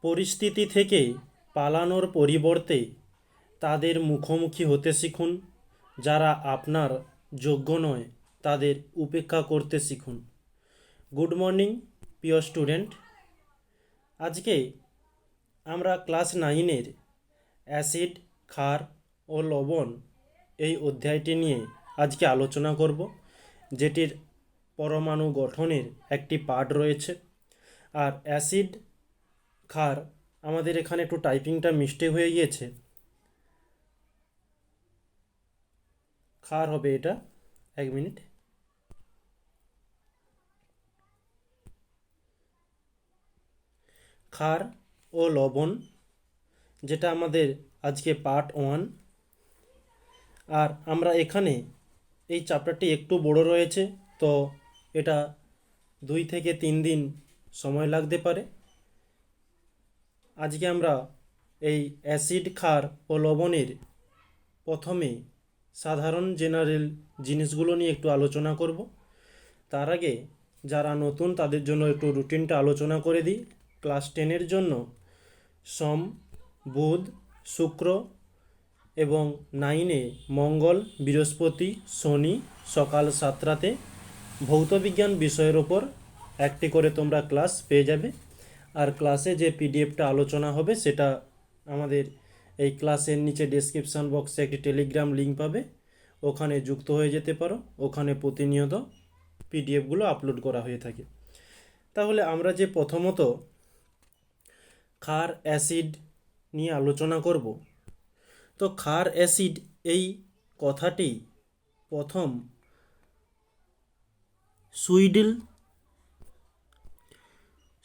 পরিস্থিতি থেকে পালানোর পরিবর্তে তাদের মুখোমুখি হতে শিখুন। যারা আপনার যোগ্য নয় তাদের উপেক্ষা করতে শিখুন। গুড মর্নিং প্রিয় স্টুডেন্ট। আজকে আমরা ক্লাস 9-এর অ্যাসিড, ক্ষার ও লবণ এই অধ্যায়টি নিয়ে আজকে আলোচনা করব, যেটির পরমাণু গঠনের একটি পার্ট রয়েছে। আর অ্যাসিড, ক্ষার, আমাদের এখানে একটু টাইপিংটা মিস্টেক হয়ে গিয়েছে, ক্ষার হবে এটা। এক মিনিট। ক্ষার ও লবণ, যেটা আমাদের আজকে পার্ট 1। আর আমরা এখানে এই চ্যাপ্টারটি একটু বড় রয়েছে, তো এটা 2 থেকে 3 দিন সময় লাগতে পারে। আজকে আমরা এই অ্যাসিড, ক্ষার ও লবণের প্রথমে সাধারণ জেনারেল জিনিসগুলো নিয়ে একটু আলোচনা করব। তার আগে যারা নতুন তাদের জন্য একটু রুটিনটা আলোচনা করে দিই। ক্লাস 10-এর জন্য সোম, বুধ, শুক্র এবং 9-এ মঙ্গল, বৃহস্পতি, শনি সকাল 7টাতে ভৌতবিজ্ঞান বিষয়ের ওপর একটি করে তোমরা ক্লাস পেয়ে যাবে। আর ক্লাসে যে পিডিএফটা আলোচনা হবে সেটা আমাদের এই ক্লাসের নিচে ডেসক্রিপশান বক্সে একটি টেলিগ্রাম লিঙ্ক পাবে, ওখানে যুক্ত হয়ে যেতে পারো। ওখানে প্রতিনিয়ত পিডিএফগুলো আপলোড করা হয়ে থাকে। তাহলে আমরা যে প্রথমত ক্ষার, অ্যাসিড নিয়ে আলোচনা করব। তো ক্ষার, অ্যাসিড এই কথাটি প্রথম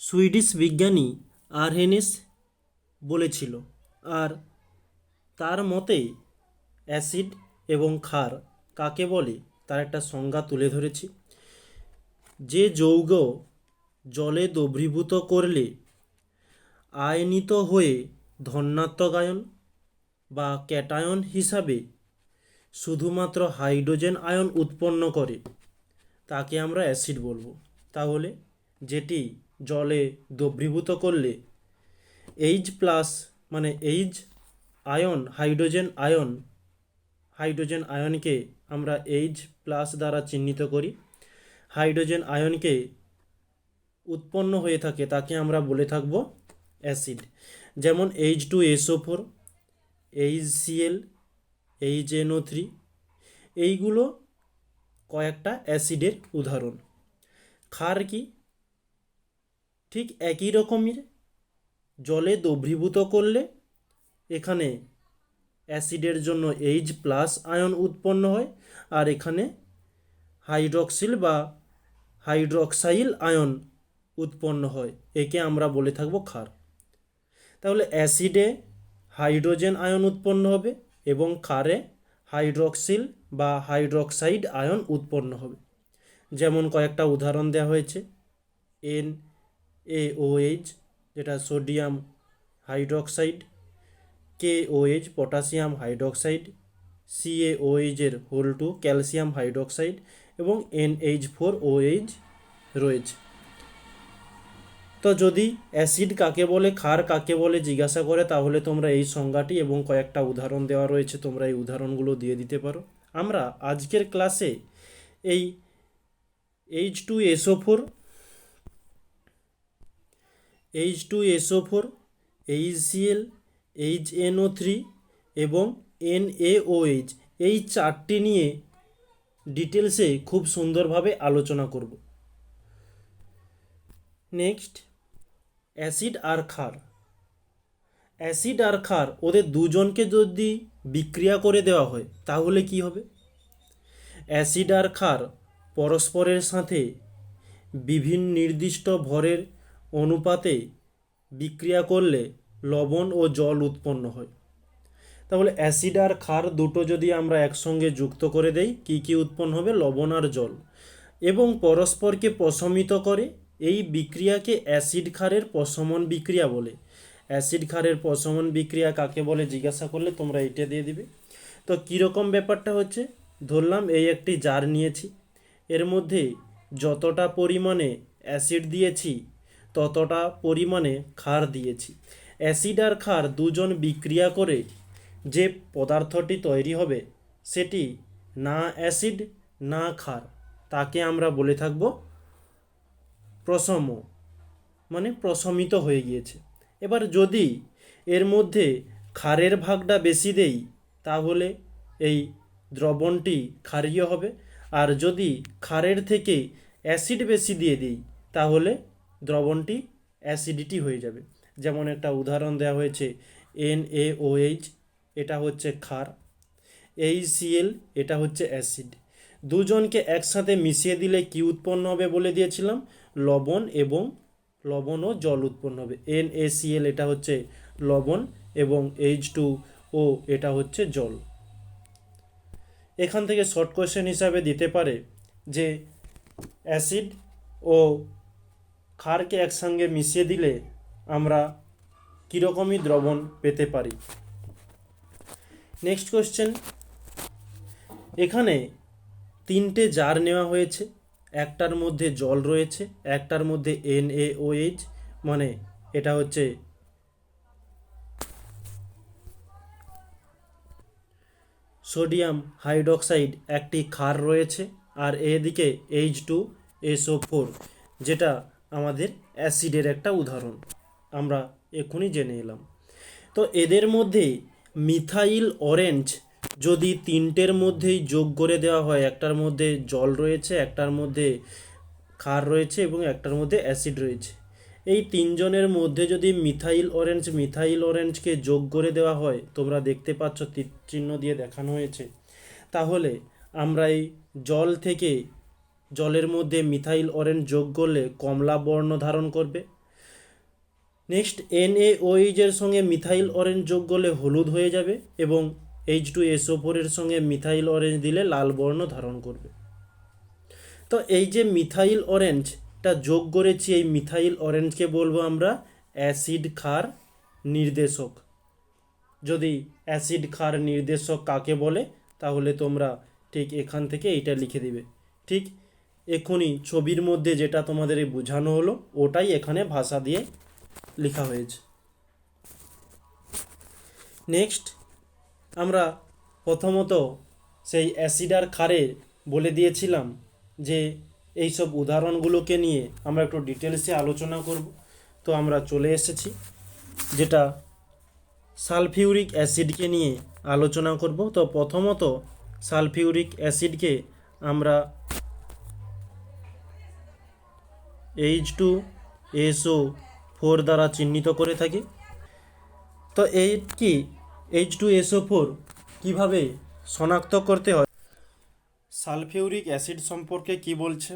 সুইডিশ বিজ্ঞানী আরহেনিস বলেছিল। আর তার মতে অ্যাসিড এবং ক্ষার কাকে বলে তার একটা সংজ্ঞা তুলে ধরেছি। যে যৌগ জলে দ্রবীভূত করলে আয়নিত হয়ে ধনাত্মক আয়ন বা ক্যাটায়ন হিসাবে শুধুমাত্র হাইড্রোজেন আয়ন উৎপন্ন করে তাকে আমরা অ্যাসিড বলবো। তাহলে যেটি জলে দ্রবীভূত করলে এইচ প্লাস মানে এইচ আয়ন, হাইড্রোজেন আয়নকে আমরা এইচ প্লাস দ্বারা চিহ্নিত করি। হাইড্রোজেন আয়নকে উৎপন্ন হয়ে থাকে তাকে আমরা বলে থাকব অ্যাসিড। যেমন H2SO4, HCl, HNO3, এইগুলো কয়েকটা অ্যাসিডের উদাহরণ। ক্ষার কি? ঠিক একই রকমের, জলে দ্রবীভূত করলে এখানে অ্যাসিডের জন্য এইচ প্লাস আয়ন উৎপন্ন হয়, আর এখানে হাইড্রক্সিল বা হাইড্রক্সাইল আয়ন উৎপন্ন হয়, একে আমরা বলে থাকবো ক্ষার। তাহলে অ্যাসিডে হাইড্রোজেন আয়ন উৎপন্ন হবে এবং ক্ষারে হাইড্রক্সিল বা হাইড্রক্সাইড আয়ন উৎপন্ন হবে। যেমন কয়েকটা উদাহরণ দেওয়া হয়েছে। NaOH, যেটা sodium hydroxide, KOH potassium hydroxide, CaOH এর হোল 2 ক্যালসিয়াম হাইড্রক্সাইড এবং NH4OH রয়েছে। তো যদি অ্যাসিড কাকে বলে, ক্ষার কাকে বলে জিজ্ঞাসা করে, তাহলে তোমরা এই সংজ্ঞাটি এবং কয়েকটা উদাহরণ দেওয়া রয়েছে, তোমরা এই উদাহরণগুলো দিয়ে দিতে পারো। আমরা আজকের ক্লাসে এই H2SO4, HCl, HNO3 এবং NaOH এই 4টি নিয়ে ডিটেলসে খুব সুন্দরভাবে আলোচনা করব। নেক্সট, অ্যাসিড আর ক্ষার। অ্যাসিড আর ক্ষার ওদের দুজনকে যদি বিক্রিয়া করে দেওয়া হয় তাহলে কি হবে? অ্যাসিড আর ক্ষার পরস্পরের সাথে বিভিন্ন নির্দিষ্ট ভরের অনুপাতে বিক্রিয়া করলে লবণ ও জল উৎপন্ন হয়। তাহলে অ্যাসিড আর ক্ষার দুটো যদি আমরা একসঙ্গে যুক্ত করে দেই, কি কি উৎপন্ন হবে? লবণ আর জল। এবং পরস্পরকে প্রশমিত করে, এই বিক্রিয়াকে অ্যাসিড ক্ষারের প্রশমন বিক্রিয়া বলে। অ্যাসিড ক্ষারের প্রশমন বিক্রিয়া কাকে বলে জিজ্ঞাসা করলে তোমরা এটা দিয়ে দিবে। তো কীরকম ব্যাপারটা হচ্ছে, ধরলাম এই একটি জার নিয়েছি, এর মধ্যে যতটা পরিমাণে অ্যাসিড দিয়েছি ততটা পরিমাণে ক্ষার দিয়েছি। অ্যাসিড আর ক্ষার দুজন বিক্রিয়া করে যে পদার্থটি তৈরি হবে সেটি না অ্যাসিড না ক্ষার, তাকে আমরা বলে থাকব প্রশম, মানে প্রশমিত হয়ে গিয়েছে। এবার যদি এর মধ্যে ক্ষারের ভাগটা বেশি দেই তাহলে এই দ্রবণটি ক্ষারীয় হবে, আর যদি ক্ষারের থেকে অ্যাসিড বেশি দিয়ে দিই তাহলে দ্রবণটি অ্যাসিডিটি হয়ে যাবে। যেমন একটা উদাহরণ দেওয়া হয়েছে NaOH, এটা হচ্ছে ক্ষার, HCl এটা হচ্ছে অ্যাসিড। দুজনকে একসাথে মিশিয়ে দিলে কি উৎপন্ন হবে বলে দিয়েছিলাম, লবণ এবং লবণ ও জল উৎপন্ন হবে। NaCl এটা হচ্ছে লবণ এবং H2O এটা হচ্ছে জল। এখান থেকে শর্ট কোশ্চেন হিসাবে দিতে পারে যে অ্যাসিড ও ক্ষারকে একসঙ্গে মিশিয়ে দিলে আমরা কীরকমই দ্রবণ পেতে পারি। নেক্সট কোশ্চেন, এখানে তিনটে জার নেওয়া হয়েছে, একটার মধ্যে জল রয়েছে, একটার মধ্যে NaOH মানে এটা হচ্ছে সোডিয়াম হাইড্রোক্সাইড, একটি ক্ষার রয়েছে, আর এদিকে H2SO4 যেটা আমাদের অ্যাসিডের একটা উদাহরণ, আমরা এক্ষুনি জেনে এলাম। তো এদের মধ্যে মিথাইল অরেঞ্জ যদি তিনটের মধ্যেই যোগ করে দেওয়া হয়, একটার মধ্যে জল রয়েছে, একটার মধ্যে ক্ষার রয়েছে এবং একটার মধ্যে অ্যাসিড রয়েছে, এই তিনজনের মধ্যে যদি মিথাইল অরেঞ্জকে যোগ করে দেওয়া হয়, তোমরা দেখতে পাচ্ছ তীর চিহ্ন দিয়ে দেখানো হয়েছে, তাহলে আমরা এই জল থেকে জলের মধ্যে মিথাইল অরেঞ্জ যোগ করলে কমলা বর্ণ ধারণ করবে। নেক্সট NaOH এর সঙ্গে মিথাইল অরেঞ্জ যোগ করলে হলুদ হয়ে যাবে এবং H2SO4 এর সঙ্গে মিথাইল অরেঞ্জ দিলে লাল বর্ণ ধারণ করবে। তো এই যে মিথাইল অরেঞ্জটা যোগ করেছি, এই মিথাইল অরেঞ্জকে বলবো আমরা অ্যাসিড ক্ষার নির্দেশক। যদি অ্যাসিড ক্ষার নির্দেশক কাকে বলে তাহলে তোমরা ঠিক এখান থেকে এইটা লিখে দিবে। ঠিক এক্ষুনি ছবির মধ্যে যেটা তোমাদের বোঝানো হলো ওটাই এখানে ভাষা দিয়ে লেখা হয়েছে। নেক্সট আমরা প্রথমত সেই অ্যাসিড আর ক্ষারে বলে দিয়েছিলাম যে এই সব উদাহরণগুলোকে নিয়ে আমরা একটু ডিটেলসে আলোচনা করব। তো আমরা চলে এসেছি যেটা সালফিউরিক অ্যাসিডকে নিয়ে আলোচনা করব। তো প্রথমত সালফিউরিক অ্যাসিডকে আমরা H2SO4 দ্বারা চিহ্নিত করে থাকি। তো এই কি H2SO4 কিভাবে শনাক্ত করতে হয়, সালফিউরিক অ্যাসিড সম্পর্কে কি বলছে,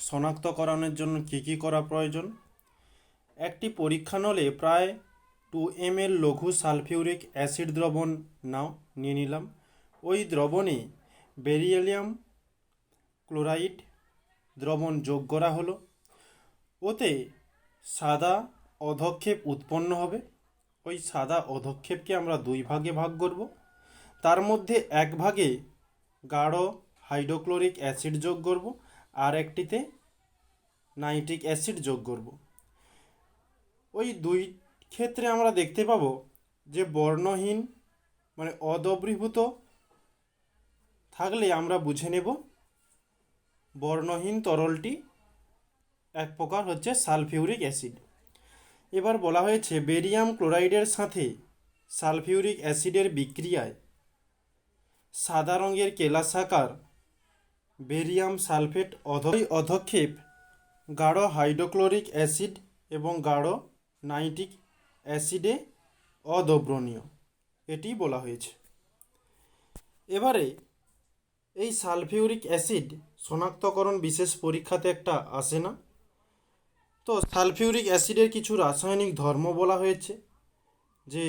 শনাক্তকরণের জন্য কি করা প্রয়োজন। একটি পরীক্ষা নলে প্রায় 2 ml লঘু সালফিউরিক অ্যাসিড দ্রবণ নিয়ে নিলাম। ওই দ্রবণে বেরিলিয়াম ক্লোরাইড দ্রবণ যোগ করা হলো। ওতে সাদা অধক্ষেপ উৎপন্ন হবে। ওই সাদা অধক্ষেপকে আমরা 2 ভাগে ভাগ করব। তার মধ্যে এক ভাগে গাঢ় হাইড্রোক্লোরিক অ্যাসিড যোগ করব, আর একটিতে নাইট্রিক অ্যাসিড যোগ করব। ওই দুই ক্ষেত্রে আমরা দেখতে পাবো যে বর্ণহীন মানে অদ্রবীভূত থাকলে আমরা বুঝে নেব বর্ণহীন তরলটি এক প্রকার হচ্ছে সালফিউরিক অ্যাসিড। এবার বলা হয়েছে বেরিয়াম ক্লোরাইডের সাথে সালফিউরিক অ্যাসিডের বিক্রিয়ায় সাদা রঙের কেলাসাকার বেরিয়াম সালফেট অধক্ষেপ গাঢ় হাইড্রোক্লোরিক অ্যাসিড এবং গাঢ় নাইট্রিক অ্যাসিডে অদ্রবণীয়, এটি বলা হয়েছে। এবারে এই সালফিউরিক অ্যাসিড শনাক্তকরণ বিশেষ পরীক্ষাতে একটা আসে না। তো সালফিউরিক অ্যাসিডের কিছু রাসায়নিক ধর্ম বলা হয়েছে, যে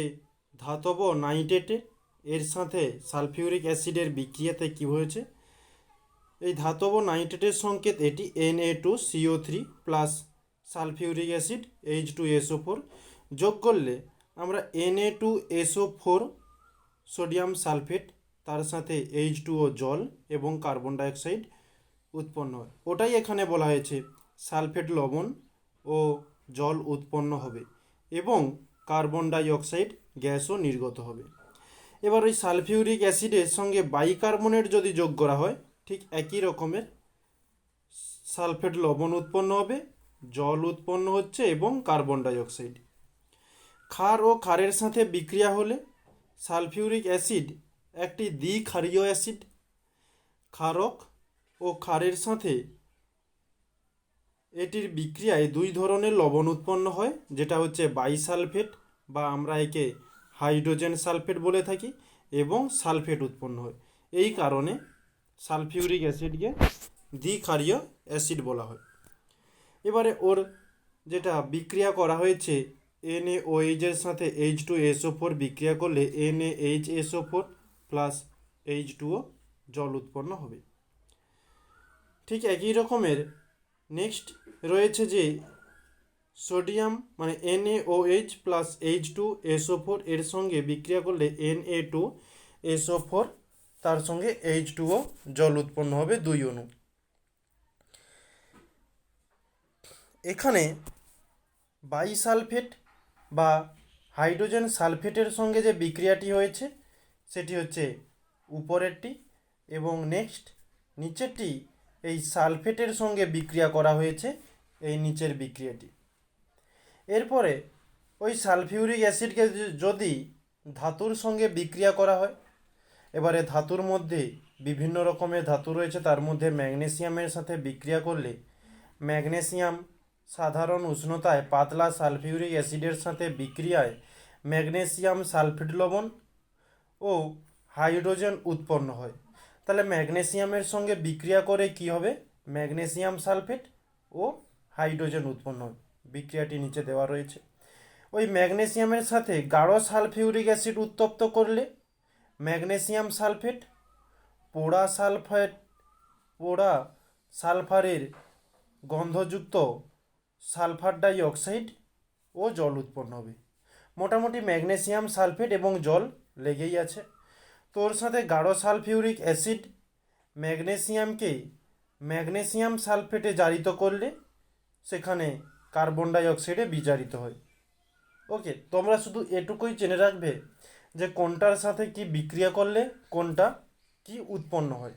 ধাতব নাইট্রেটে এর সাথে সালফিউরিক অ্যাসিডের বিক্রিয়াতে কী হয়েছে, এই ধাতব নাইট্রেটের সংকেত এটি Na2CO3 plus sulphuric acid H2SO4 যোগ করলে আমরা Na2SO4 সোডিয়াম সালফেট তার সাথে H2O জল এবং কার্বন ডাইঅক্সাইড উৎপন্ন হয়। ওটাই এখানে বলা হয়েছে সালফেট লবণ ও জল উৎপন্ন হবে এবং কার্বন ডাই অক্সাইড গ্যাসও নির্গত হবে। এবার ওই সালফিউরিক অ্যাসিডের সঙ্গে বাইকার্বনেট যদি যোগ করা হয় ঠিক একই রকমের সালফেট লবণ উৎপন্ন হবে, জল উৎপন্ন হচ্ছে এবং কার্বন ডাই অক্সাইড। ক্ষার ও ক্ষারের সাথে বিক্রিয়া হলে সালফিউরিক অ্যাসিড একটি দ্বিক্ষারীয় অ্যাসিড। ক্ষারক ও ক্ষারের সাথে এটির বিক্রিয়ায় দুই ধরনের লবণ উৎপন্ন হয়, যেটা হচ্ছে বাইসালফেট বা আমরা একে হাইড্রোজেন সালফেট বলে থাকি, এবং সালফেট উৎপন্ন হয়। এই কারণে সালফিউরিক অ্যাসিডকে দ্বিক্ষারীয় অ্যাসিড বলা হয়। এবারে ওর যেটা বিক্রিয়া করা হয়েছে NaOH এর সাথে H2SO4 বিক্রিয়া করলে NaHSO4 প্লাস H2O জল উৎপন্ন হবে। ঠিক একই রকমের নেক্সট রয়েছে যে সোডিয়াম মানে NaOH প্লাস H2SO4 এর সঙ্গে বিক্রিয়া করলে Na2SO4 তার সঙ্গে H2O জল উৎপন্ন হবে, দুই অণু। এখানে বাইসালফেট বা হাইড্রোজেন সালফেটের সঙ্গে যে বিক্রিয়াটি হয়েছে সেটি হচ্ছে উপরেরটি, এবং নেক্সট নিচেরটি এই সালফেটের সঙ্গে বিক্রিয়া করা হয়েছে এই নিচের বিক্রিয়াটি। এরপরে ওই সালফিউরিক অ্যাসিডকে যদি ধাতুর সঙ্গে বিক্রিয়া করা হয়, এবারে ধাতুর মধ্যে বিভিন্ন রকমের ধাতু রয়েছে, তার মধ্যে ম্যাগনেসিয়ামের সাথে বিক্রিয়া করলে ম্যাগনেসিয়াম সাধারণ উষ্ণতায় পাতলা সালফিউরিক অ্যাসিডের সাথে বিক্রিয়ায় ম্যাগনেসিয়াম সালফেট লবণ ও হাইড্রোজেন উৎপন্ন হয়। তাহলে ম্যাগনেসিয়ামের সঙ্গে বিক্রিয়া করে কি হবে, ম্যাগনেসিয়াম সালফেট ও হাইড্রোজেন উৎপন্ন হয়। বিক্রিয়াটি নিচে দেওয়া রয়েছে। ওই ম্যাগনেসিয়ামের সাথে গাঢ় সালফিউরিক অ্যাসিড উত্তপ্ত করলে ম্যাগনেসিয়াম সালফেট পোড়া সালফারের গন্ধযুক্ত সালফার ডাই অক্সাইড ও জল উৎপন্ন হবে। মোটামুটি ম্যাগনেসিয়াম সালফেট এবং জল লেগেই আছে। তোর সাথে গাঢ় সালফিউরিক অ্যাসিড ম্যাগনেসিয়ামকে ম্যাগনেসিয়াম সালফেটে জারিত করলে সেখানে কার্বন ডাই অক্সাইডে বিজারিত হয়। ওকে, তোমরা শুধু এটুকুই জেনে রাখবে যে কোনটার সাথে কি বিক্রিয়া করলে কোনটা কি উৎপন্ন হয়।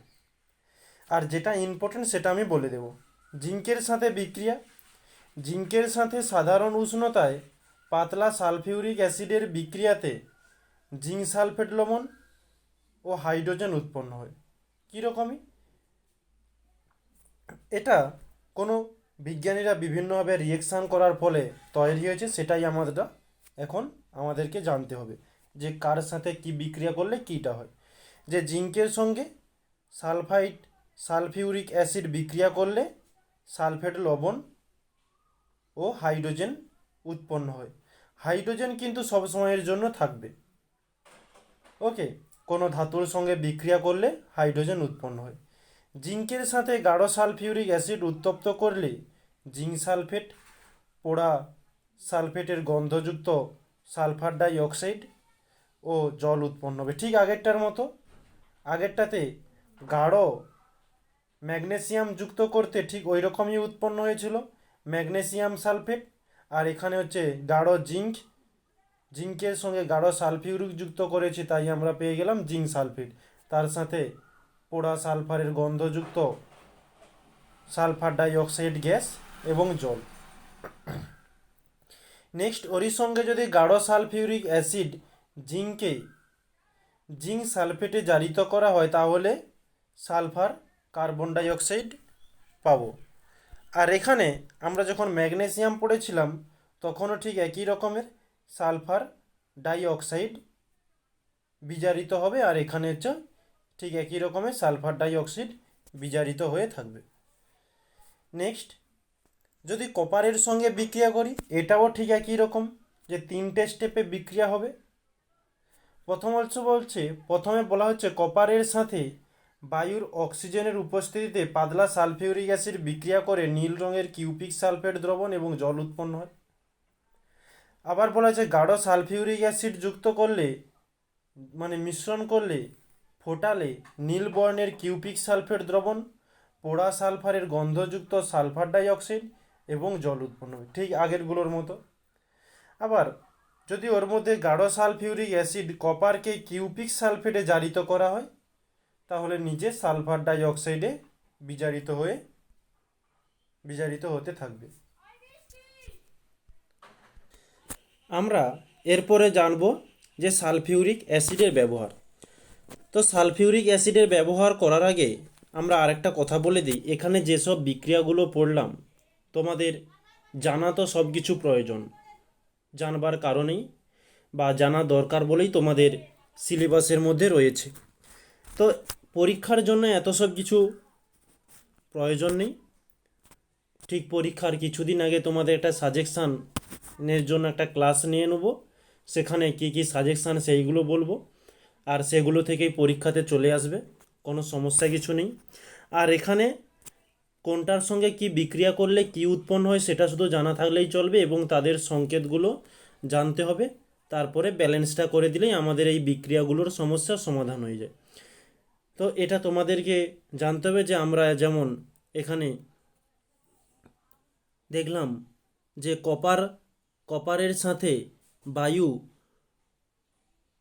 আর যেটা ইম্পর্টেন্ট সেটা আমি বলে দেব। জিঙ্কের সাথে বিক্রিয়া, জিঙ্কের সাথে সাধারণ উষ্ণতায় পাতলা সালফিউরিক অ্যাসিডের বিক্রিয়াতে জিঙ্ক সালফেট লবণ ও হাইড্রোজেন উৎপন্ন হয়। কীরকমই এটা কোনো বিজ্ঞানীরা বিভিন্নভাবে রিয়েকশান করার ফলে তৈরি হয়েছে, সেটাই আমাদেরকে জানতে হবে যে কার সাথে কি বিক্রিয়া করলে কীটা হয়। যে জিঙ্কের সঙ্গে সালফিউরিক অ্যাসিড বিক্রিয়া করলে সালফেট লবণ ও হাইড্রোজেন উৎপন্ন হয়। হাইড্রোজেন কিন্তু সব সময়ের জন্য থাকবে। ওকে, কোনো ধাতুর সঙ্গে বিক্রিয়া করলে হাইড্রোজেন উৎপন্ন হয়। জিঙ্কের সাথে গাঢ় সালফিউরিক অ্যাসিড উত্তপ্ত করলে জিঙ্ক সালফেট পোড়া সালফেটের গন্ধযুক্ত সালফার ডাই অক্সাইড ও জল উৎপন্ন হবে। ঠিক আগেরটার মতো, আগেরটাতে গাঢ় ম্যাগনেসিয়াম যুক্ত করতে ঠিক ওই রকমই উৎপন্ন হয়েছিল ম্যাগনেসিয়াম সালফেট, আর এখানে হচ্ছে গাঢ় জিঙ্কের সঙ্গে গাঢ় সালফিউরিক যুক্ত করেছি, তাই আমরা পেয়ে গেলাম জিঙ্ক সালফেট, তার সাথে পোড়া সালফারের গন্ধযুক্ত সালফার ডাই অক্সাইড গ্যাস এবং জল। নেক্সট ওরই সঙ্গে যদি গাঢ় সালফিউরিক অ্যাসিড জিঙ্ক সালফেটে জারিত করা হয় তাহলে সালফার কার্বন ডাই অক্সাইড পাবো। আর এখানে আমরা যখন ম্যাগনেসিয়াম পড়েছিলাম তখনও ঠিক একই রকমের সালফার ডাই অক্সাইড বিজারিত হবে, আর এখানে হচ্ছে ঠিক একই রকমের সালফার ডাই অক্সাইড বিজারিত হয়ে থাকবে। নেক্সট যদি কপারের সঙ্গে বিক্রিয়া করি, এটাও ঠিক একই রকম, যে 3টে স্টেপে বিক্রিয়া হবে। প্রথমে বলা হচ্ছে কপারের সাথে বায়ুর অক্সিজেনের উপস্থিতিতে পাতলা সালফিউরিক অ্যাসিড বিক্রিয়া করে নীল রঙের কিউপিক সালফেট দ্রবণ এবং জল উৎপন্ন হয়। আবার বলা হচ্ছে গাঢ় সালফিউরিক অ্যাসিড যুক্ত করলে মিশ্রণ করলে ফোটালে নীল বর্ণের কিউপিক সালফেট দ্রবণ, পোড়া সালফারের গন্ধযুক্ত সালফার ডাই অক্সাইড এবং জল উৎপন্ন হবে, ঠিক আগেরগুলোর মতো। আবার যদি ওর মধ্যে গাঢ় সালফিউরিক অ্যাসিড কপারকে কিউপিক সালফেটে জারিত করা হয়, তাহলে নিচে সালফার ডাই অক্সাইডে বিজারিত হতে থাকবে। আমরা এরপরে জানব যে সালফিউরিক অ্যাসিডের ব্যবহার। তো সালফিউরিক অ্যাসিডের ব্যবহার করার আগে আমরা আরেকটা কথা বলে দিই, এখানে যেসব বিক্রিয়াগুলো পড়লাম তোমাদের জানা তো সব কিছু প্রয়োজন, জানবার কারণেই বা জানা দরকার বলেই তোমাদের সিলেবাসের মধ্যে রয়েছে। তো পরীক্ষার জন্য এত সব কিছু প্রয়োজন নেই। ঠিক পরীক্ষার কিছুদিন আগে তোমাদের একটা সাজেকশানের জন্য একটা ক্লাস নিয়ে নেব, সেখানে কি কি সাজেকশান সেইগুলো বলবো, আর সেগুলো থেকেই পরীক্ষাতে চলে আসবে, কোনো সমস্যা কিছু নেই। আর এখানে কোনটার সঙ্গে কি বিক্রিয়া করলে কি উৎপন্ন হয় সেটা শুধু জানা থাকলেই চলবে, এবং তাদের সংকেতগুলো জানতে হবে। তারপরে ব্যালেন্সটা করে দিলেই আমাদের এই বিক্রিয়াগুলোর সমস্যার সমাধান হয়ে যায়। তো এটা তোমাদেরকে জানতে হবে যে আমরা যেমন এখানে দেখলাম যে কপারের সাথে বায়ু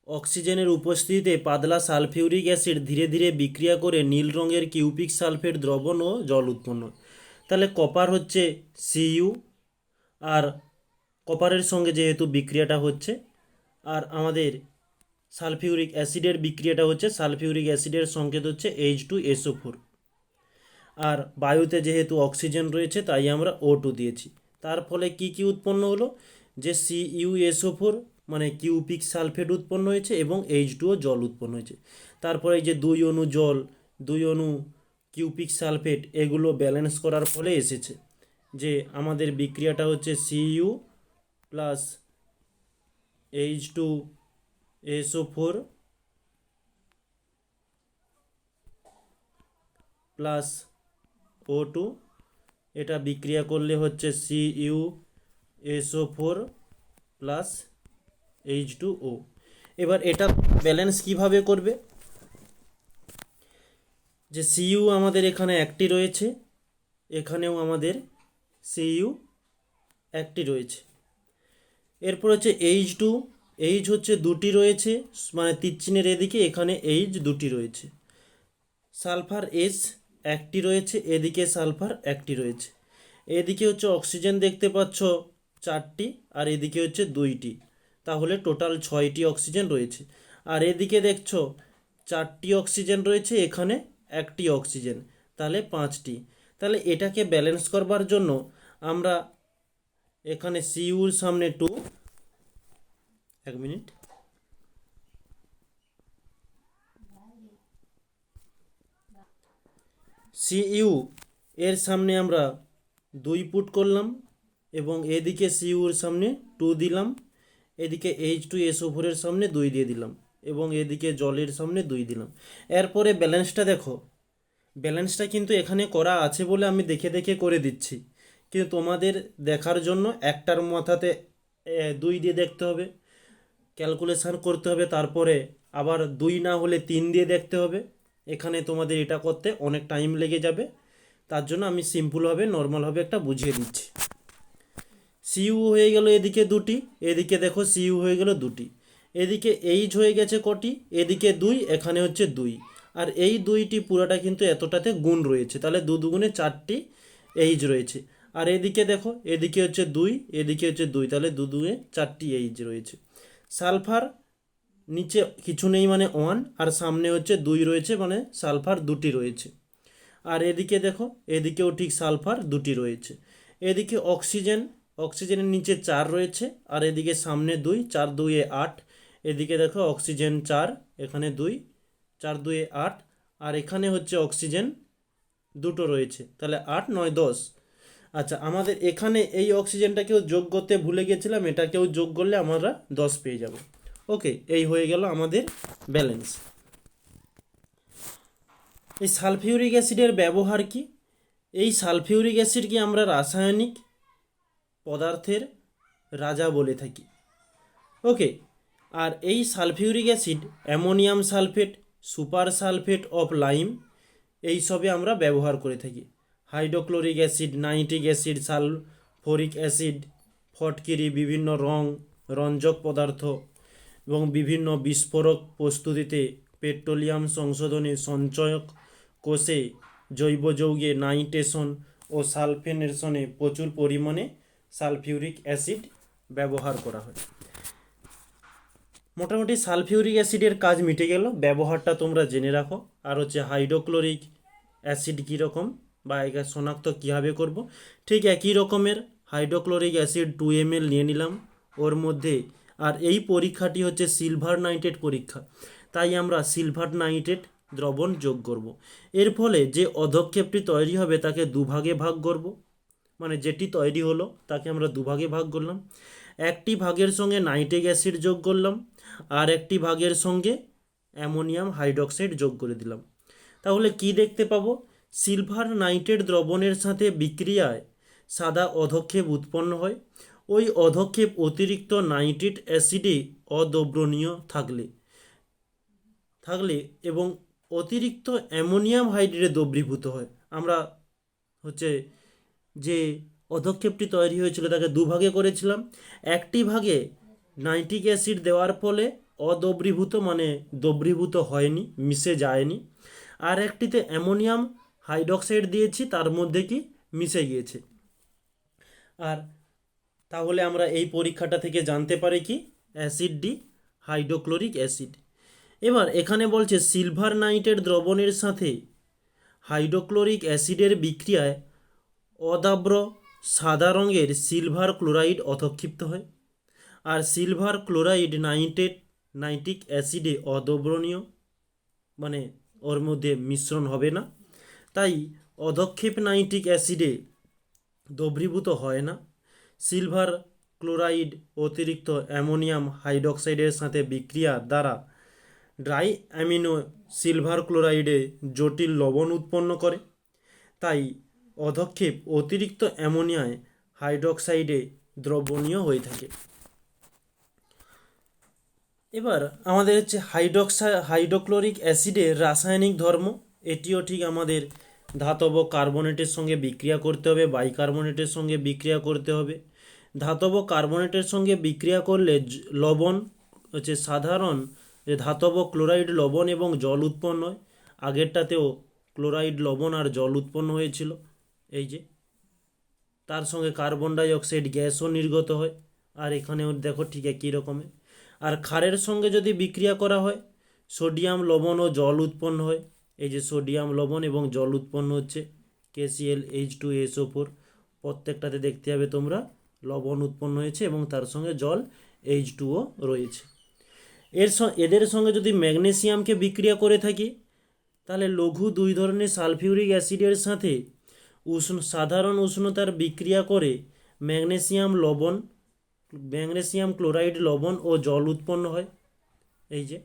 অক্সিজেনের উপস্থিতিতে পাতলা সালফিউরিক অ্যাসিড ধীরে ধীরে বিক্রিয়া করে নীল রঙের কিউপিক সালফেট দ্রবণ ও জল উৎপন্ন। তাহলে কপার হচ্ছে সিইউ, আর কপারের সঙ্গে যেহেতু বিক্রিয়াটা হচ্ছে, আর আমাদের সালফিউরিক অ্যাসিডের বিক্রিয়াটা হচ্ছে, সালফিউরিক অ্যাসিডের সংকেত হচ্ছে H2SO4, আর বায়ুতে যেহেতু অক্সিজেন রয়েছে তাই আমরা O2 দিয়েছি। তার ফলে কি কি উৎপন্ন হলো, যে CuSO4 মানে কিউপিক সালফেট উৎপন্ন হয়েছে এবং H2O জল উৎপন্ন হয়েছে। তারপরে এই যে 2 অণু জল, 2 অণু কিউপিক সালফেট, এগুলো ব্যালেন্স করার ফলে এসেছে যে আমাদের বিক্রিয়াটা হচ্ছে Cu plus H2SO4 plus O2, এটা বিক্রিয়া করলে হচ্ছে CuSO4 প্লাস H2O। এবার এটা ব্যালেন্স কিভাবে করবে, যে Cu আমাদের এখানে একটি রয়েছে, এখানেও আমাদের Cu একটি রয়েছে। এরপর হচ্ছে H2, H হচ্ছে দুটি রয়েছে, মানে তীরচিহ্নের এদিকে, এখানে H দুটি রয়েছে। সালফার S একটি রয়েছে, এদিকে সালফার একটি রয়েছে। এদিকে হচ্ছে অক্সিজেন দেখতে পাচ্ছ 4টি, আর এদিকে হচ্ছে 2টি, তাহলে টোটাল 6টি অক্সিজেন রয়েছে। আর এদিকে দেখছো 4টি অক্সিজেন রয়েছে, এখানে একটি অক্সিজেন, তাহলে 5টি। তাহলে এটাকে ব্যালেন্স করবার জন্য আমরা এখানে সিউর সামনে 2, 1 মিনিট, সিইউ এর সামনে আমরা 2 পুট করলাম, এবং এদিকে সিইউর সামনে 2 দিলাম, এদিকে H2SO4 এর সামনে 2 দিয়ে দিলাম, এবং এদিকে জলের সামনে 2 দিলাম। এরপরে ব্যালেন্সটা দেখো, ব্যালেন্সটা কিন্তু এখানে করা আছে বলে আমি দেখে দেখে করে দিচ্ছি, কিন্তু তোমাদের দেখার জন্য একটার মাথাতে 2 দিয়ে দেখতে হবে, ক্যালকুলেশান করতে হবে, তারপরে আবার 2 না হলে 3 দিয়ে দেখতে হবে। এখানে তোমাদের এটা করতে অনেক টাইম লেগে যাবে, তার জন্য আমি সিম্পলভাবে নর্মালভাবে একটা বুঝিয়ে দিচ্ছি। সিইউ হয়ে গেল এদিকে 2টি, এদিকে দেখো সিইউ হয়ে গেল 2টি, এদিকে H হয়ে গেছে কটি, এদিকে 2, এখানে হচ্ছে 2, আর এই 2টি পুরাটা কিন্তু এতটাতে গুণ রয়েছে, তাহলে 2 দুগুণে 4টি H রয়েছে। আর এদিকে দেখো, এদিকে হচ্ছে 2, এদিকে হচ্ছে 2, তাহলে 2 দুগুণে 4টি H রয়েছে। সালফার নিচে কিছু নেই মানে 1, আর সামনে হচ্ছে 2 রয়েছে, মানে সালফার 2টি রয়েছে। আর এদিকে দেখো, এদিকেও ঠিক সালফার 2টি রয়েছে। এদিকে অক্সিজেনের নিচে 4 রয়েছে, আর এদিকে সামনে 2, 4 2 8, এদিকে দেখো অক্সিজেন 4, এখানে 2, 4 2 8, আর এখানে হচ্ছে অক্সিজেন 2টো রয়েছে, তাহলে 8 9 10। আচ্ছা, আমাদের এখানে এই অক্সিজেনটাকেও যোগ করতে ভুলে গেছিলাম, এটাকেও যোগ করলে আমরা 10 পেয়ে যাব। ওকে, এই হয়ে গেল আমাদের ব্যালেন্স। এই সালফিউরিক অ্যাসিডের ব্যবহার কি? এই সালফিউরিক অ্যাসিডকে আমরা রাসায়নিক পদার্থের রাজা বলে থাকি। ওকে, আর এই sulphuric acid ammonium sulphate, super sulphate of lime, এই সবে আমরা ব্যবহার করে থাকি। Hydrochloric acid, nitric acid, sulphuric acid, ফটকিরি, বিভিন্ন রঞ্জক পদার্থ এবং বিভিন্ন বিস্ফোরক প্রস্তুতিতে, পেট্রোলিয়াম সংশোধনে, সঞ্চয়ক কোষে, জৈব যৌগে নাইট্রেশন ও সালফেনেশনে প্রচুর পরিমাণে সালফিউরিক অ্যাসিড ব্যবহার করা হয়। মোটামুটি সালফিউরিক অ্যাসিডের কাজ মিটে গেল, ব্যবহারটা তোমরা জেনে রাখো। আর হচ্ছে হাইড্রোক্লোরিক অ্যাসিড কীরকম বা একে শনাক্ত কীভাবে করব, ঠিক একই রকমের হাইড্রোক্লোরিক অ্যাসিড 2 ml নিয়ে নিলাম ওর মধ্যে। আর এই পরীক্ষাটি হচ্ছে সিলভার নাইট্রেট পরীক্ষা, তাই আমরা সিলভার নাইট্রেট দ্রবণ যোগ করব। এর ফলে যে অধক্ষেপটি তৈরি হবে তাকে দুভাগে ভাগ করব, মানে যেটি তৈরি হলো তাকে আমরা দুভাগে ভাগ করলাম। একটি ভাগের সঙ্গে নাইট্রিক অ্যাসিড যোগ করলাম, আর একটি ভাগের সঙ্গে অ্যামোনিয়াম হাইড্রোক্সাইড যোগ করে দিলাম। তাহলে কি দেখতে পাবো? সিলভার নাইট্রেট দ্রবণের সাথে বিক্রিয়ায় সাদা অধক্ষেপ উৎপন্ন হয়। ওই অধক্ষেপ অতিরিক্ত নাইট্রিক অ্যাসিডে অদ্রবণীয় থাকলে এবং অতিরিক্ত অ্যামোনিয়াম হাইড্রেটে দ্রবীভূত হয়। আমরা হচ্ছে যে অধক্ষেপটি তৈরি হয়েছিল তাকে দুভাগে করেছিলাম। একটি ভাগে নাইট্রিক অ্যাসিড দেওয়ার ফলে অদ্রবীভূত, মানে দ্রবীভূত হয়নি, মিশে যায়নি। আর একটিতে অ্যামোনিয়াম হাইড্রোক্সাইড দিয়েছি, তার মধ্যে কি মিশে গিয়েছে। আর তাহলে আমরা এই পরীক্ষাটা থেকে জানতে পারি কি অ্যাসিড ডি হাইড্রোক্লোরিক অ্যাসিড। এবার এখানে বলছে সিলভার নাইট্রেট দ্রবণের সাথে হাইড্রোক্লোরিক অ্যাসিডের বিক্রিয়ায় অদাব্র সাদা রঙের সিলভার ক্লোরাইড অধক্ষিপ্ত হয়। আর সিলভার ক্লোরাইড নাইট্রিক অ্যাসিডে অদ্রবণীয়, মানে ওর মধ্যে মিশ্রণ হবে না, তাই অধক্ষেপ নাইট্রিক অ্যাসিডে দ্রবীভূত হয় না। সিলভার ক্লোরাইড অতিরিক্ত অ্যামোনিয়াম হাইড্রোক্সাইডের সাথে বিক্রিয়া দ্বারা ড্রাই অ্যামিনো সিলভার ক্লোরাইডে জটিল লবণ উৎপন্ন করে, তাই অধক্ষেপ অতিরিক্ত অ্যামোনিয়াম হাইড্রোক্সাইডে দ্রবণীয় হয়ে থাকে। এবার আমাদের হচ্ছে হাইড্রোক্লোরিক অ্যাসিডের রাসায়নিক ধর্ম। এটিও ঠিক আমাদের ধাতব কার্বনেটের সঙ্গে বিক্রিয়া করতে হবে, বাইকার্বনেটের সঙ্গে বিক্রিয়া করতে হবে। ধাতব কার্বনেটের সঙ্গে বিক্রিয়া করলে লবণ হচ্ছে সাধারণ যে ধাতব ক্লোরাইড লবণ এবং জল উৎপন্ন হয়। আগেরটাতেও ক্লোরাইড লবণ আর জল উৎপন্ন হয়েছিল, এই যে তার সঙ্গে কার্বন ডাই অক্সাইড গ্যাসও নির্গত হয়। আর এখানেও দেখো ঠিক একই রকমের। আর ক্ষারের সঙ্গে যদি বিক্রিয়া করা হয় সোডিয়াম লবণ ও জল উৎপন্ন হয়। এই যে সোডিয়াম লবণ এবং জল উৎপন্ন হচ্ছে, KCl H2SO4, প্রত্যেকটাতে দেখতে হবে তোমরা লবণ উৎপন্ন হয়েছে এবং তার সঙ্গে জল H2O রয়েছে। এদের সঙ্গে যদি ম্যাগনেসিয়ামকে বিক্রিয়া করে থাকি তাহলে লঘু 2 ধরনের সালফিউরিক অ্যাসিডের সাথে সাধারণ উষ্ণতার বিক্রিয়া করে ম্যাগনেসিয়াম ক্লোরাইড লবণ ও জল উৎপন্ন হয়, এই যে।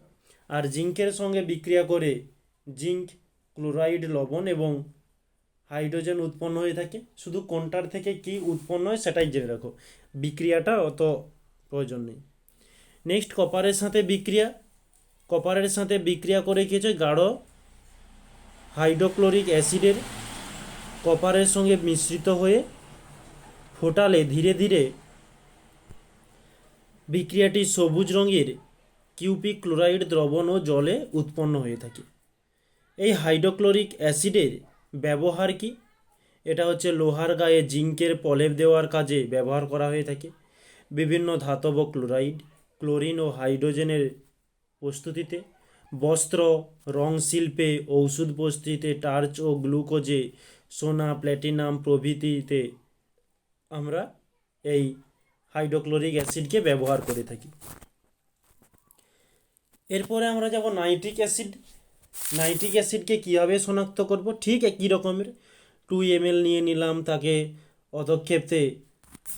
আর জিঙ্কের সঙ্গে বিক্রিয়া করে জিঙ্ক ক্লোরাইড লবণ এবং হাইড্রোজেন উৎপন্ন হয়ে থাকে। শুধু কোনটার থেকে কি উৎপন্ন হয় সেটাই জেনে রাখো, বিক্রিয়াটা অত প্রয়োজন নেই। নেক্সট কপারের সাথে বিক্রিয়া করে কি হচ্ছে, গাঢ় হাইড্রোক্লোরিক অ্যাসিডের কপারের সঙ্গে মিশ্রিত হয়ে ফোটালে ধীরে ধীরে বিক্রিয়াটি সবুজ রঙের কিউপিক ক্লোরাইড দ্রবণ ও জলে উৎপন্ন হয়ে থাকে। এই হাইড্রোক্লোরিক অ্যাসিডের ব্যবহার কি? এটা হচ্ছে লোহার গায়ে জিঙ্কের প্রলেপ দেওয়ার কাজে ব্যবহার করা হয়ে থাকে। বিভিন্ন ধাতব ক্লোরাইড, ক্লোরিন ও হাইড্রোজেনের প্রস্তুতিতে, বস্ত্র, রং শিল্পে, ঔষধ প্রস্তুতিতে, টার্চ ও গ্লুকোজে, সোনা, প্ল্যাটিনাম প্রভৃতিতে আমরা এই হাইড্রোক্লোরিক অ্যাসিডকে ব্যবহার করে থাকি। এরপরে আমরা যাব নাইট্রিক অ্যাসিডকে কীভাবে শনাক্ত করব? ঠিক একই রকমের 2 ml নিয়ে নিলাম, তাকে অধক্ষেপে,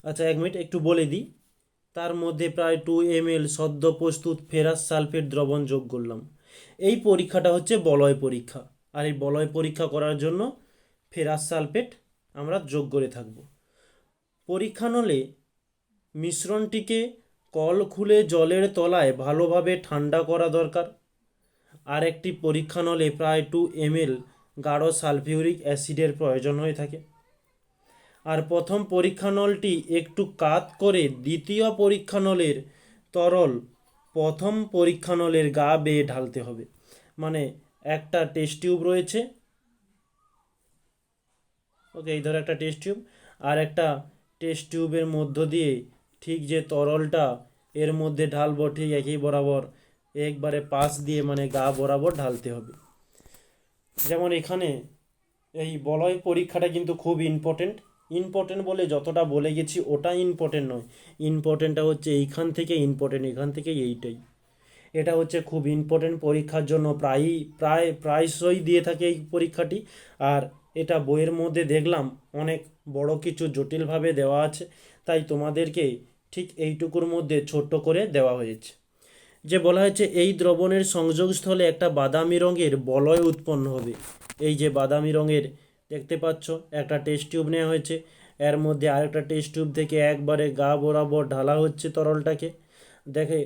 আচ্ছা 1 মিনিট একটু বলে দিই, তার মধ্যে প্রায় 2 ml সদ্য প্রস্তুত ফেরাস সালফেট দ্রবণ যোগ করলাম। এই পরীক্ষাটা হচ্ছে বলয় পরীক্ষা, আর এই বলয় পরীক্ষা করার জন্য ফেরাস সালফেট আমরা যোগ করে থাকব। পরীক্ষা নলে মিশ্রণটিকে কল খুলে জলের তলায় ভালোভাবে ঠান্ডা করা দরকার। আর একটি পরীক্ষা নলে প্রায় 2 ml গাঢ় সালফিউরিক অ্যাসিডের প্রয়োজন হয়ে থাকে। আর প্রথম পরীক্ষা নলটি একটু কাত করে দ্বিতীয় পরীক্ষা নলের তরল প্রথম পরীক্ষা নলের গা বেয়ে ঢালতে হবে। মানে একটা টেস্ট টিউব রয়েছে, ওকে, এই ধরো একটা টেস্ট টিউব, আর একটা টেস্ট টিউবের মধ্য দিয়ে ঠিক যে তরলটা এর মধ্যে ঢালবো ঠিক একই বরাবর একবারে পাশ দিয়ে মানে গা বরাবর ঢালতে হবে। যেমন এখানে এই বলয় পরীক্ষাটা কিন্তু খুব ইম্পর্টেন্ট বলে যতটা বলে গেছি ওটা ইম্পর্টেন্ট নয়, ইম্পর্টেন্টটা হচ্ছে এইখান থেকে ইম্পর্টেন্ট, এখান থেকে এইটাই। এটা হচ্ছে খুব ইম্পর্টেন্ট পরীক্ষার জন্য, প্রায়শই দিয়ে থাকে এই পরীক্ষাটি। আর এটা বইয়ের মধ্যে দেখলাম অনেক বড় কিছু জটিলভাবে দেওয়া আছে, তাই তোমাদেরকে ঠিক এইটুকুর মধ্যে ছোট্ট করে দেওয়া হয়েছে। যে বলা হয়েছে এই দ্রবণের সংযোগস্থলে একটা বাদামি রঙের বলয় উৎপন্ন হবে। এই যে বাদামি রঙের দেখতে পাচ্ছ একটা টেস্ট টিউব নেওয়া হয়েছে, এর মধ্যে আরেকটা টেস্ট টিউব থেকে একবারে গা বরাবর ঢালা হচ্ছে তরলটাকে। দেখে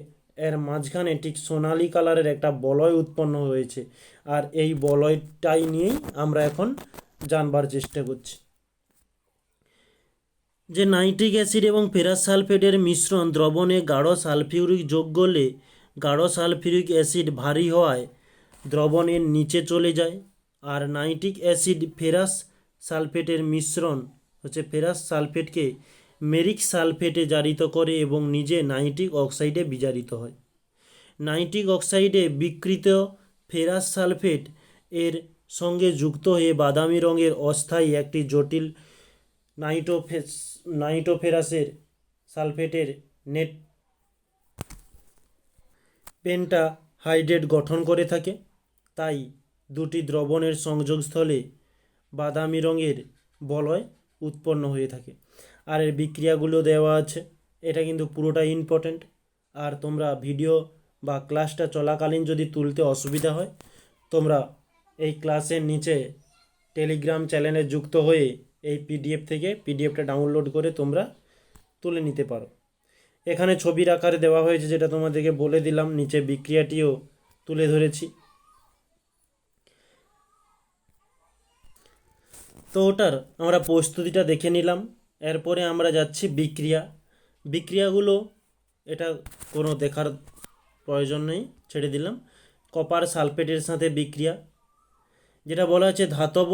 এর মাঝখানে ঠিক সোনালি কালারের একটা বলয় উৎপন্ন হয়েছে, আর এই বলয়টাই নিয়েই আমরা এখন জানবার চেষ্টা করছি। যে নাইট্রিক অ্যাসিড এবং ফেরাস সালফেটের মিশ্রণ দ্রবণে গাঢ় সালফিউরিক যোগ করলে গাঢ় সালফিউরিক অ্যাসিড ভারী হওয়ায় দ্রবণের নিচে চলে যায়। আর নাইট্রিক অ্যাসিড ফেরাস সালফেটের মিশ্রণ হচ্ছে ফেরাস সালফেটকে মেরিক সালফেটে জারিত করে এবং নিজে নাইট্রিক অক্সাইডে বিজারিত হয়। নাইট্রিক অক্সাইডে বিকৃত ফেরাস সালফেট এর সঙ্গে যুক্ত হয়ে বাদামি রঙের অস্থায়ী একটি জটিল নাইট্রোফেরাসের সালফেটের নেট পেন্টাহাইড্রেট গঠন করে থাকে। তাই দুটি দ্রবণের সংযোগস্থলে বাদামি রঙের বলয় উৎপন্ন হয়ে থাকে। আর এর বিক্রিয়াগুলো দেওয়া আছে, এটা কিন্তু পুরোটাই ইম্পর্ট্যান্ট। আর তোমরা ভিডিও বা ক্লাসটা চলাকালীন যদি তুলতে অসুবিধা হয়, তোমরা এই ক্লাসের নিচে টেলিগ্রাম চ্যানেলে যুক্ত হয়ে এই পিডিএফটা ডাউনলোড করে তোমরা তুলে নিতে পারো। এখানে ছবির আকারে দেওয়া হয়েছে, যেটা তোমাদেরকে বলে দিলাম, নিচে বিক্রিয়াটিও তুলে ধরেছি। তো ওটার আমরা প্রস্তুতিটা দেখে নিলাম। এরপরে আমরা যাচ্ছি বিক্রিয়াগুলো এটা কোনো দেখার প্রয়োজন নেই, ছেড়ে দিলাম। কপার সালফেটের সাথে বিক্রিয়া, যেটা বলা হচ্ছে ধাতব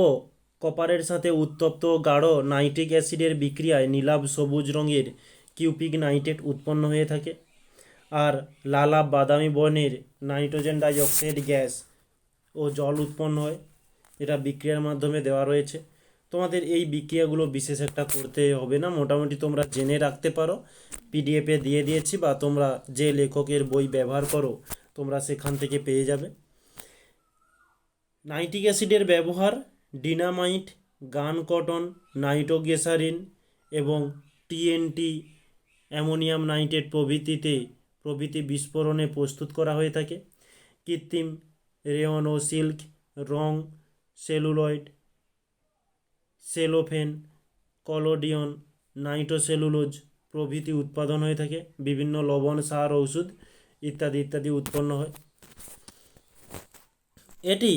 কপারের সাথে উত্তপ্ত গাঢ় নাইট্রিক অ্যাসিডের বিক্রিয়ায় নীলাভ সবুজ রঙের কিউপিক নাইট্রেট উৎপন্ন হয়ে থাকে। আর লালাভ বাদামি বর্ণের নাইট্রোজেন ডাইঅক্সাইড গ্যাস ও জল উৎপন্ন হয়, যেটা বিক্রিয়ার মাধ্যমে দেওয়া রয়েছে। তোমাদের এই বিক্রিয়াগুলো বিশেষ একটা করতে হবে না, মোটামুটি তোমরা জেনে রাখতে পারো, পিডিএফে দিয়ে দিয়েছি, বা তোমরা যে লেখকের বই ব্যবহার করো তোমরা সেখান থেকে পেয়ে যাবে। নাইট্রিক অ্যাসিডের ব্যবহার ডিনামাইট, গান কটন, নাইট্রোগ্লিসারিন এবং টিএনটি, অ্যামোনিয়াম নাইট্রেট প্রভৃতি বিস্ফোরণে প্রস্তুত করা হয়ে থাকে। কৃত্রিম রেয়ন ও সিল্ক, রং, সেলুলয়েড, সেলোফেন, কলোডিয়ন, নাইট্রোসেলুলোজ প্রভৃতি উৎপাদন হয়ে থাকে। বিভিন্ন লবণ, সার, ঔষধ ইত্যাদি উৎপন্ন হয়। এটি